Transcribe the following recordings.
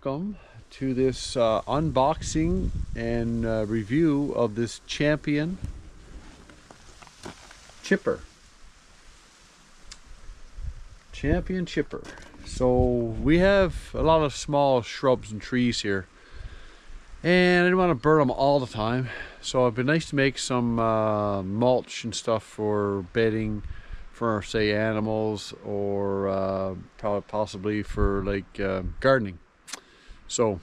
welcome to this unboxing and review of this Champion chipper. Champion chipper. So we have a lot of small shrubs and trees here, and I didn't want to burn them all the time, so it'd be nice to make some mulch and stuff for bedding for, say, animals, or possibly for like gardening. So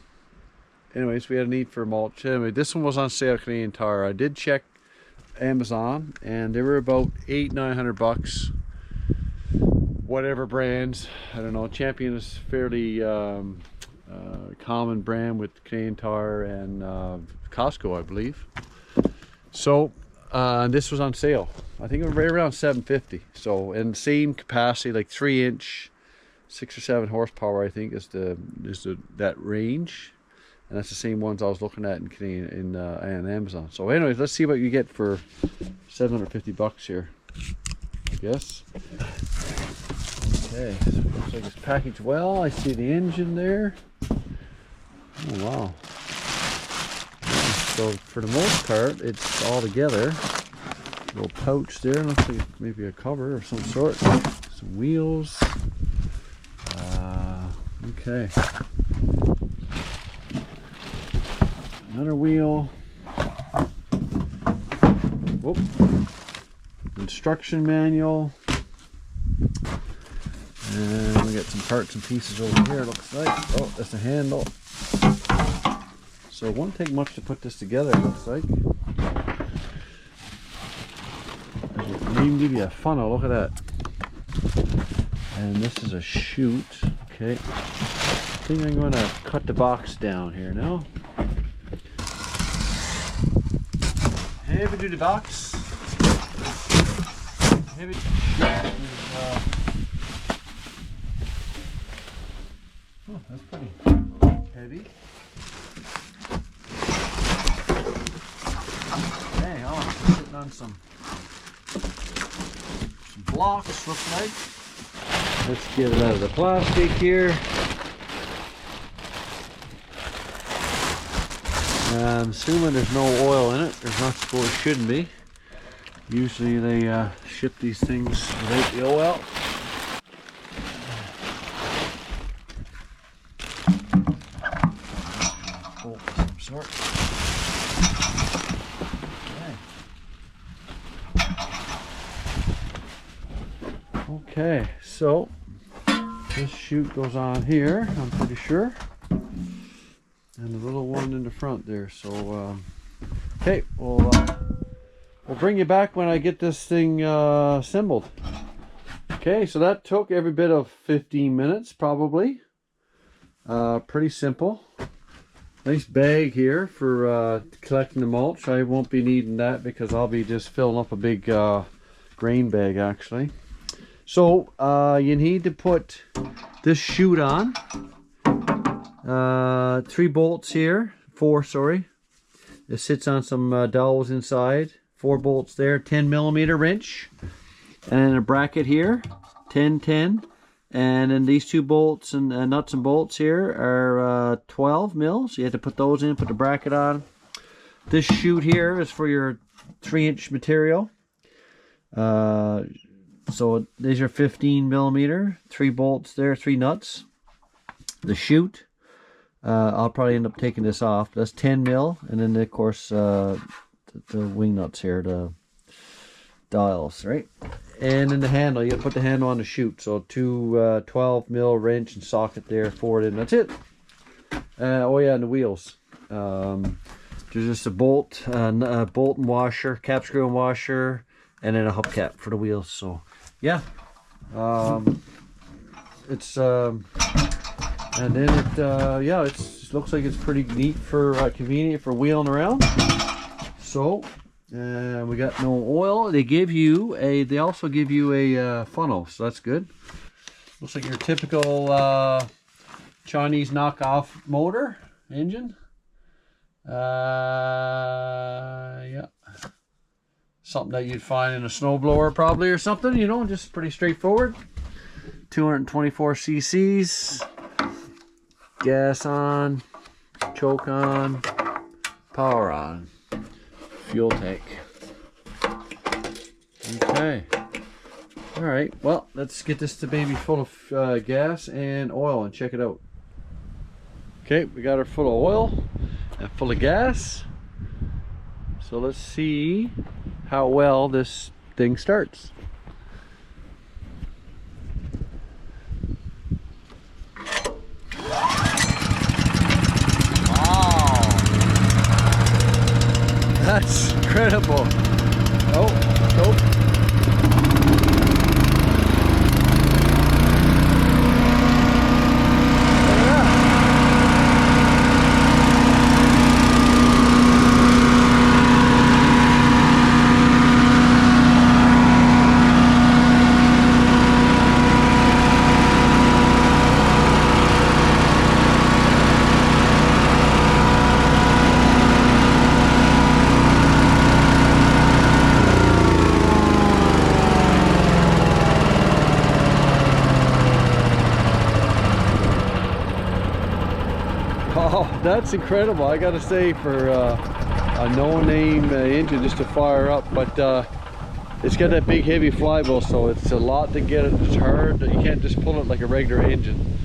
anyways, we had a need for mulch. Anyway, this one was on sale at Canadian Tire. I did check Amazon and they were about $800-900, whatever brands. I don't know. Champion is fairly common brand with Canadian Tire and Costco, I believe. So this was on sale. I think it was right around $750. So in the same capacity, like 3-inch, 6 or 7 horsepower, I think is that range, and that's the same ones I was looking at in Canadian in Amazon. So anyways, let's see what you get for $750 here, I guess. Okay, so it looks like it's packaged well. I see the engine there. Oh wow. So for the most part, it's all together. Little pouch there, looks like maybe a cover of some sort. Some wheels. Okay. Another wheel. Whoop. Instruction manual. And we got some parts and pieces over here, looks like. Oh, that's the handle. So it won't take much to put this together, it looks like. They even give you a funnel, look at that. And this is a chute. Okay. I think I'm going to cut the box down here now. Heavy duty box. Heavy. Oh, that's pretty heavy. Okay, oh, sitting on some blocks, looks like. Let's get it out of the plastic here. I'm assuming there's no oil in it. There's not supposed, shouldn't be. Usually they ship these things without the oil. Bolt of some sort. Okay, so this chute goes on here, I'm pretty sure, and the little one in the front there. So okay, we'll bring you back when I get this thing assembled. Okay, so that took every bit of 15 minutes probably. Pretty simple. Nice bag here for collecting the mulch. I won't be needing that because I'll be just filling up a big grain bag actually. So you need to put this chute on. 3 bolts here, 4, sorry. It sits on some dowels inside. 4 bolts there, 10mm wrench, and a bracket here, 10-10. And then these 2 bolts and nuts and bolts here are 12 mils. You have to put those in, put the bracket on. This chute here is for your 3-inch material. So these are 15mm, 3 bolts there, 3 nuts. The chute, I'll probably end up taking this off. That's 10 mil, and then of course the wing nuts here, the dials, right? And then the handle, you gotta put the handle on the chute. So 2 12mm wrench and socket there, forward in. That's it. Oh yeah, and the wheels. There's just a bolt and washer, cap screw and washer, and then a hubcap for the wheels. So yeah, it's and then it yeah, it looks like it's pretty neat for convenient for wheeling around. So we got no oil. They give you a, they also give you a funnel, so that's good. Looks like your typical Chinese knockoff motor engine. Yeah, something that you'd find in a snowblower probably, or something, you know, just pretty straightforward. 224 cc's. Gas on, choke on, power on, fuel tank. Okay. All right, well, let's get this baby full of gas and oil and check it out. Okay, we got her full of oil and full of gas. So let's see how well this thing starts. Wow, that's incredible. Oh, nope. Oh, that's incredible. I gotta say, for a no-name engine just to fire up, but it's got that big heavy flywheel, so it's a lot to get it. It's hard. You can't just pull it like a regular engine,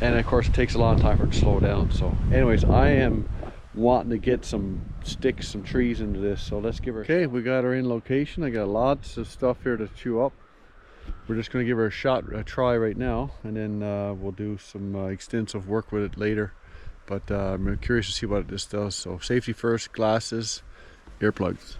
and of course it takes a long time for it to slow down. So anyways, I am wanting to get some sticks, some trees into this, so let's give her. Okay, we got her in location. I got lots of stuff here to chew up. We're just going to give her a try right now, and then we'll do some extensive work with it later. But I'm curious to see what this does. So safety first, glasses, earplugs.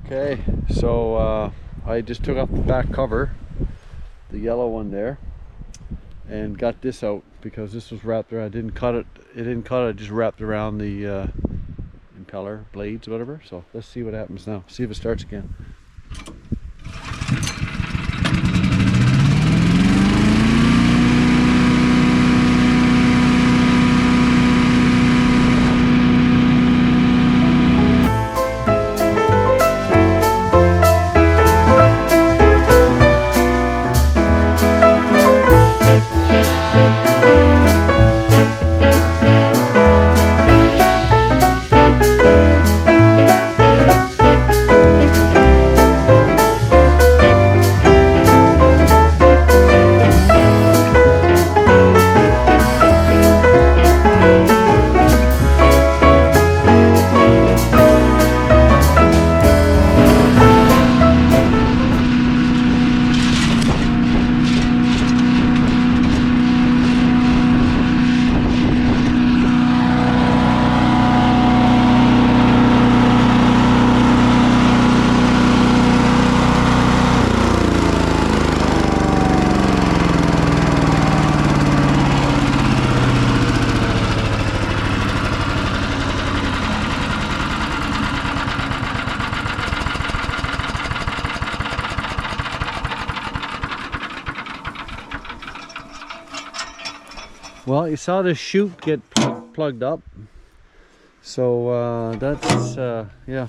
Okay, so I just took off the back cover, the yellow one there, and got this out because this was wrapped around. I didn't cut it. It didn't cut it. I just wrapped around the impeller blades, whatever. So let's see what happens now. See if it starts again. Well, you saw this chute get plugged up, so that's yeah,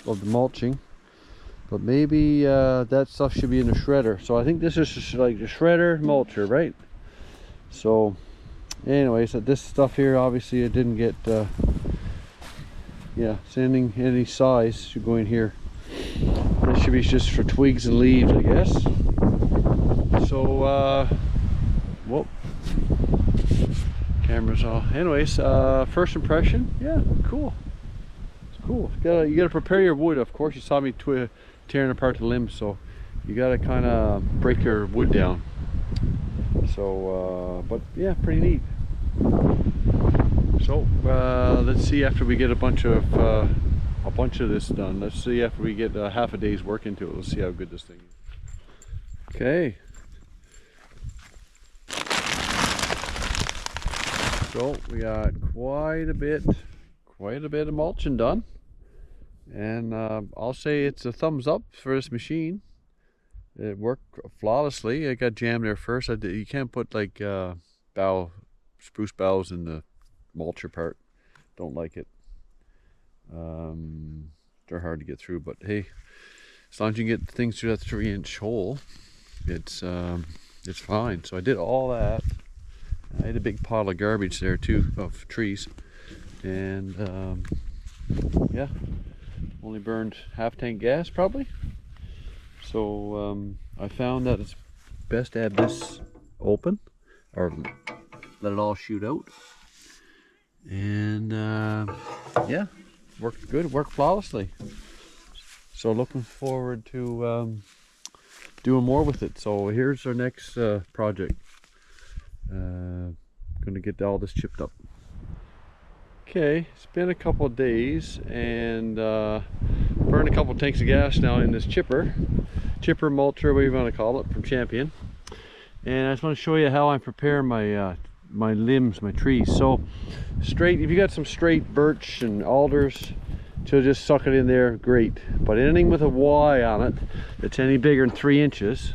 of the mulching. but maybe that stuff should be in the shredder. So I think this is just like the shredder mulcher, right? So anyway, so this stuff here, obviously it didn't get yeah, sanding any size should go in here. This should be just for twigs and leaves, I guess. So whoop, camera's off. Anyways, first impression, yeah, cool. It's cool. You gotta prepare your wood. Of course, you saw me tearing apart the limbs, so you gotta kind of break your wood down. So but yeah, pretty neat. So let's see after we get a bunch of this done. Let's see after we get half a day's work into it. Let's see how good this thing is. Okay. So we got quite a bit of mulching done, and I'll say it's a thumbs up for this machine. It worked flawlessly. It got jammed there first. You can't put like spruce boughs in the mulcher part. Don't like it. They're hard to get through, but hey, as long as you can get things through that 3-inch hole, it's fine. So I did all that. I had a big pile of garbage there too, of trees, and yeah, only burned half tank gas probably. So I found that it's best to have this open, or let it all shoot out. And yeah, worked good, worked flawlessly. So looking forward to doing more with it. So here's our next project. Gonna get all this chipped up. Okay, it's been a couple of days, and burned a couple of tanks of gas now in this chipper mulcher, whatever you want to call it, from Champion. And I just want to show you how I'm preparing my my limbs, my trees. So straight, if you got some straight birch and alders, to just suck it in there, great. But anything with a Y on it that's any bigger than 3 inches,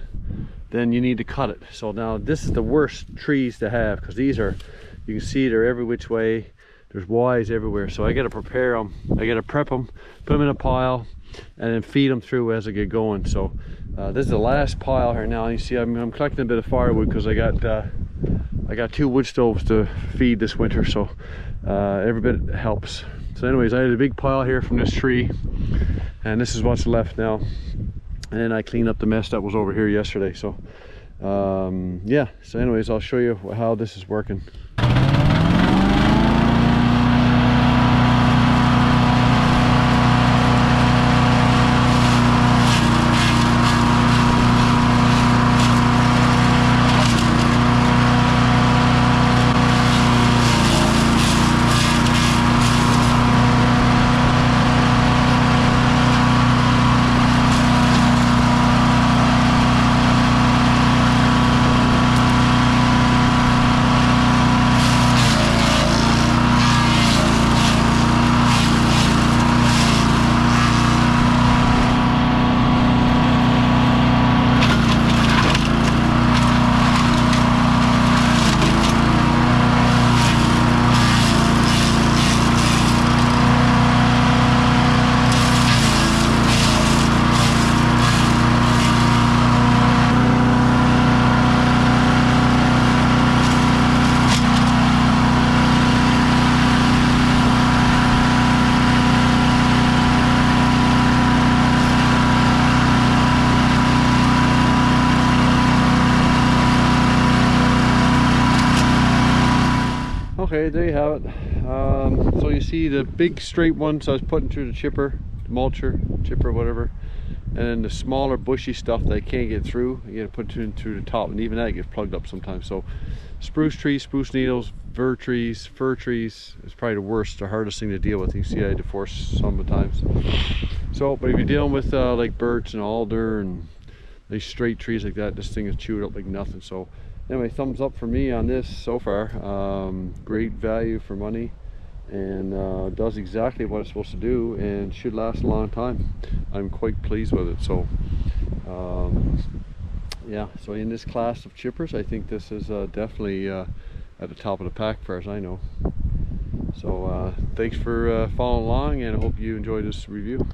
then you need to cut it. So now this is the worst trees to have, because these are, you can see they're every which way. There's Y's everywhere. So I got to prepare them. I got to prep them, put them in a pile, and then feed them through as I get going. So this is the last pile here now. You see I'm collecting a bit of firewood, because I got 2 wood stoves to feed this winter, so every bit helps. So anyways, I had a big pile here from this tree, and this is what's left now. And then I cleaned up the mess that was over here yesterday. So yeah, so anyways, I'll show you how this is working. Okay, there you have it. So you see the big straight ones I was putting through the chipper, the mulcher, chipper, whatever, and then the smaller bushy stuff that I can't get through, you gotta put it through the top, and even that gets plugged up sometimes. So spruce trees, spruce needles, fir trees is probably the worst, the hardest thing to deal with. You see I had to force sometimes. So, but if you're dealing with like birch and alder and these straight trees like that, this thing is chewed up like nothing. So anyway, thumbs up for me on this so far. Great value for money, and does exactly what it's supposed to do, and should last a long time. I'm quite pleased with it. So yeah, so in this class of chippers, I think this is definitely at the top of the pack, as far as I know. So thanks for following along, and I hope you enjoyed this review.